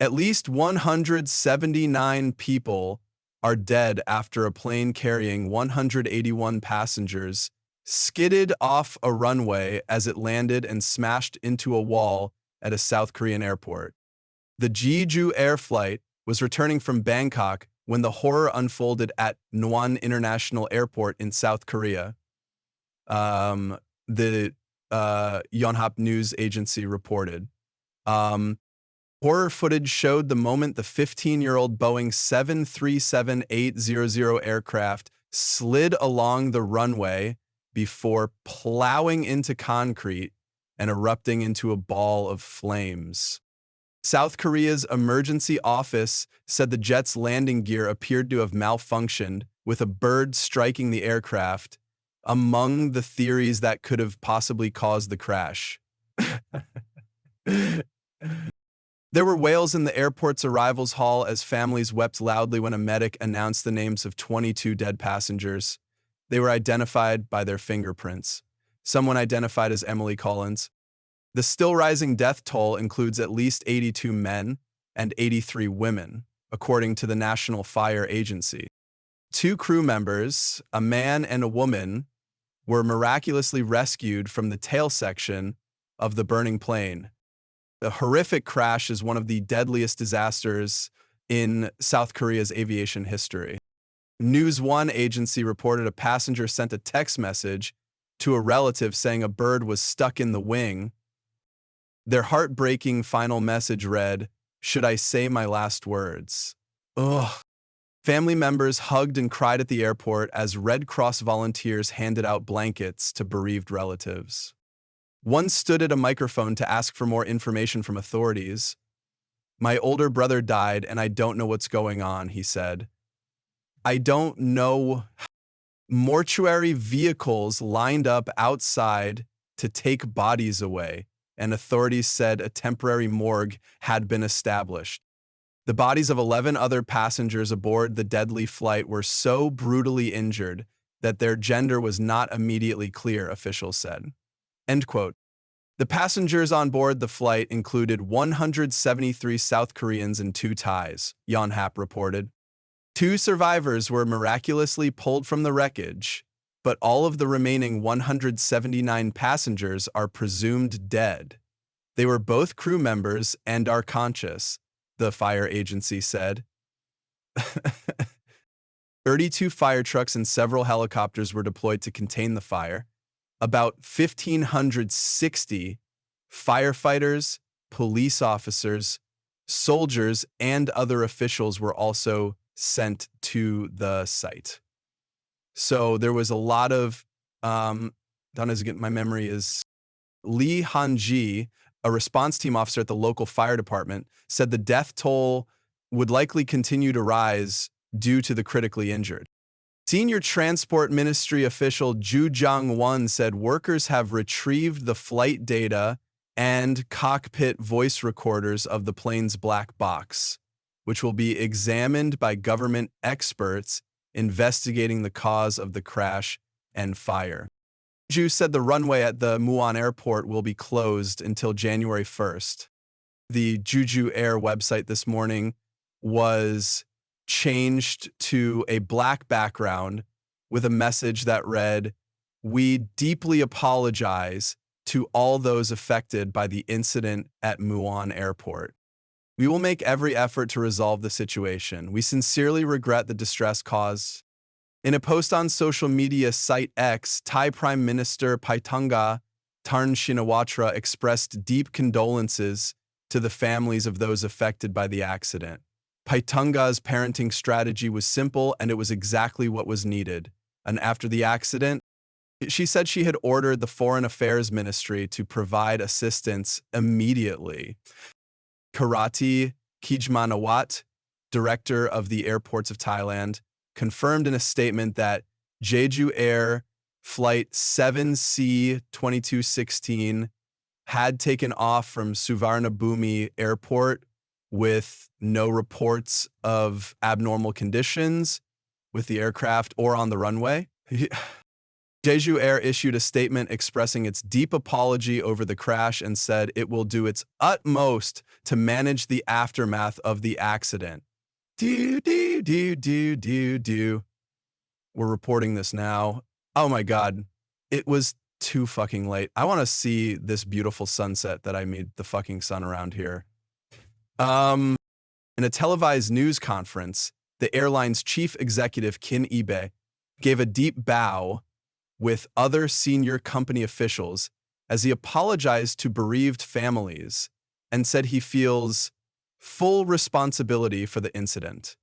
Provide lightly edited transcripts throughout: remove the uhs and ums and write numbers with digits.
At least 179 people are dead after a plane carrying 181 passengers skidded off a runway as it landed and smashed into a wall at a South Korean airport. The Jeju Air flight was returning from Bangkok when the horror unfolded at Muan International Airport in South Korea. The Yonhap news agency reported. Horror footage showed the moment the 15-year-old Boeing 737-800 aircraft slid along the runway before plowing into concrete and erupting into a ball of flames. South Korea's emergency office said the jet's landing gear appeared to have malfunctioned, with a bird striking the aircraft, among the theories that could have possibly caused the crash. There were wails in the airport's arrivals hall as families wept loudly when a medic announced the names of 22 dead passengers. They were identified by their fingerprints. Someone identified as Emily Collins. The still-rising death toll includes at least 82 men and 83 women, according to the National Fire Agency. 2 crew members, a man and a woman, were miraculously rescued from the tail section of the burning plane. The horrific crash is one of the deadliest disasters in South Korea's aviation history. News One agency reported a passenger sent a text message to a relative saying a bird was stuck in the wing. Their heartbreaking final message read, "Should I say my last words?" Ugh. Family members hugged and cried at the airport as Red Cross volunteers handed out blankets to bereaved relatives. One stood at a microphone to ask for more information from authorities. "My older brother died and I don't know what's going on," he said. "I don't know." Mortuary vehicles lined up outside to take bodies away, and authorities said a temporary morgue had been established. The bodies of 11 other passengers aboard the deadly flight were so brutally injured that their gender was not immediately clear, officials said. End quote. The passengers on board the flight included 173 South Koreans and 2 Thais, Yonhap reported. 2 survivors were miraculously pulled from the wreckage, but all of the remaining 179 passengers are presumed dead. They were both crew members and are conscious, the fire agency said. 32 fire trucks and several helicopters were deployed to contain the fire. About 1,560 firefighters, police officers, soldiers, and other officials were also sent to the site. So there was a lot of, my memory is, Lee Han-ji, a response team officer at the local fire department, said the death toll would likely continue to rise due to the critically injured. Senior Transport Ministry official Ju Jong-won said workers have retrieved the flight data and cockpit voice recorders of the plane's black box, which will be examined by government experts investigating the cause of the crash and fire. Ju said the runway at the Muan airport will be closed until January 1st. The Jeju Air website this morning was changed to a black background with a message that read, "We deeply apologize to all those affected by the incident at Muan Airport. We will make every effort to resolve the situation. We sincerely regret the distress caused." In a post on social media site X, Thai Prime Minister Paetongtarn Shinawatra expressed deep condolences to the families of those affected by the accident. Paetongtarn's parenting strategy was simple, and it was exactly what was needed. And after the accident, she said she had ordered the Foreign Affairs Ministry to provide assistance immediately. Karati Kijmanawat, director of the airports of Thailand, confirmed in a statement that Jeju Air Flight 7C-2216 had taken off from Suvarnabhumi Airport with no reports of abnormal conditions with the aircraft or on the runway. Jeju Air issued a statement expressing its deep apology over the crash and said it will do its utmost to manage the aftermath of the accident. We're reporting this now. Oh my God. It was too fucking late. I want to see this beautiful sunset that I made the fucking sun around here. In a televised news conference, the airline's chief executive, Kin Ibe, gave a deep bow with other senior company officials as he apologized to bereaved families and said he feels full responsibility for the incident.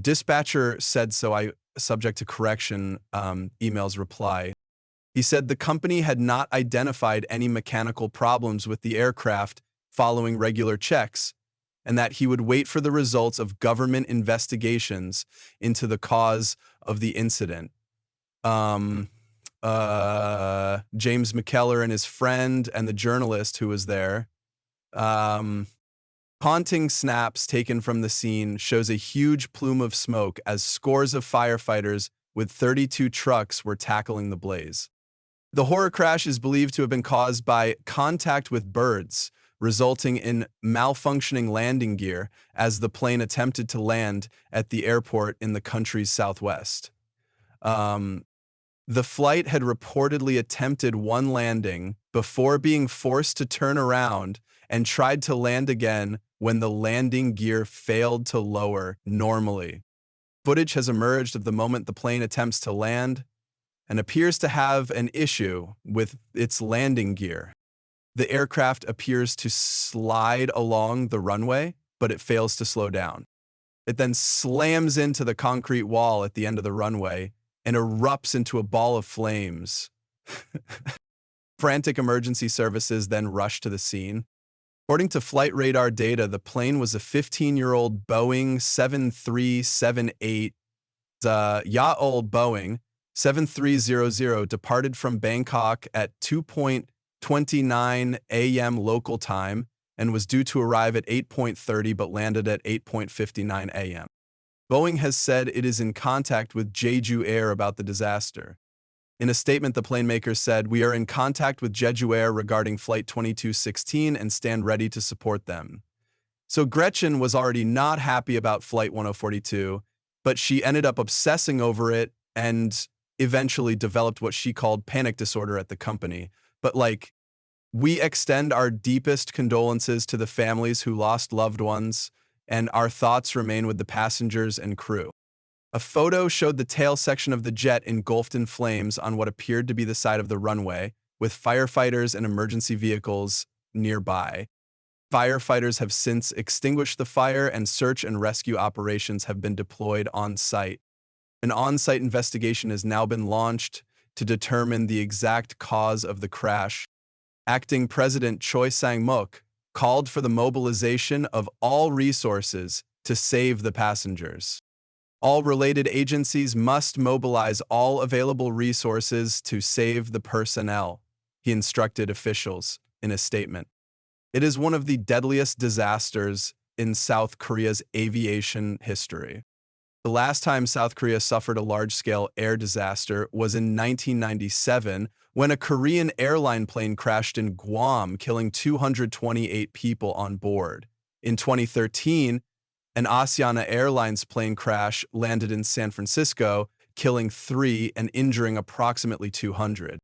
Dispatcher said so, subject to correction, email's reply. He said the company had not identified any mechanical problems with the aircraft following regular checks, and that he would wait for the results of government investigations into the cause of the incident. James McKellar and his friend and the journalist who was there. Haunting snaps taken from the scene shows a huge plume of smoke as scores of firefighters with 32 trucks were tackling the blaze. The horror crash is believed to have been caused by contact with birds, resulting in malfunctioning landing gear as the plane attempted to land at the airport in the country's southwest. The flight had reportedly attempted one landing before being forced to turn around and tried to land again when the landing gear failed to lower normally. Footage has emerged of the moment the plane attempts to land and appears to have an issue with its landing gear. The aircraft appears to slide along the runway, but it fails to slow down. It then slams into the concrete wall at the end of the runway and erupts into a ball of flames. Frantic emergency services then rush to the scene. According to flight radar data, the plane was a 15-year-old Boeing 7378, old Boeing 7300, departed from Bangkok at 2:29 a.m. local time and was due to arrive at 8:30 but landed at 8:59 a.m. Boeing has said it is in contact with Jeju Air about the disaster. In a statement, the plane maker said, "We are in contact with Jeju Air regarding Flight 2216 and stand ready to support them." So Gretchen was already not happy about Flight 1042, but she ended up obsessing over it and eventually developed what she called panic disorder at the company. But we extend our deepest condolences to the families who lost loved ones, and our thoughts remain with the passengers and crew. A photo showed the tail section of the jet engulfed in flames on what appeared to be the side of the runway, with firefighters and emergency vehicles nearby. Firefighters have since extinguished the fire, and search and rescue operations have been deployed on site. An on-site investigation has now been launched to determine the exact cause of the crash. Acting President Choi Sang-mok called for the mobilization of all resources to save the passengers. All related agencies must mobilize all available resources to save the personnel, he instructed officials in a statement. It is one of the deadliest disasters in South Korea's aviation history. The last time South Korea suffered a large-scale air disaster was in 1997, when a Korean airline plane crashed in Guam, killing 228 people on board. In 2013, an Asiana Airlines plane crash landed in San Francisco, killing 3 and injuring approximately 200.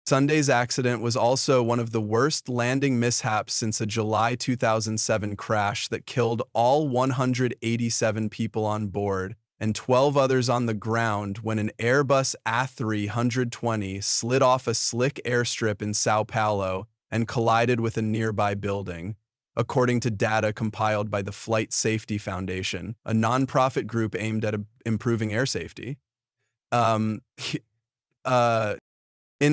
Sunday's accident was also one of the worst landing mishaps since a July 2007 crash that killed all 187 people on board and 12 others on the ground when an Airbus A320 slid off a slick airstrip in Sao Paulo and collided with a nearby building, according to data compiled by the Flight Safety Foundation, a nonprofit group aimed at improving air safety. In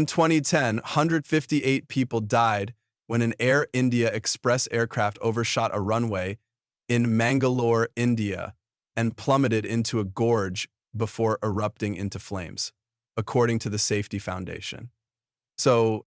2010, 158 people died when an Air India Express aircraft overshot a runway in Mangalore, India, and plummeted into a gorge before erupting into flames, according to the Safety Foundation. So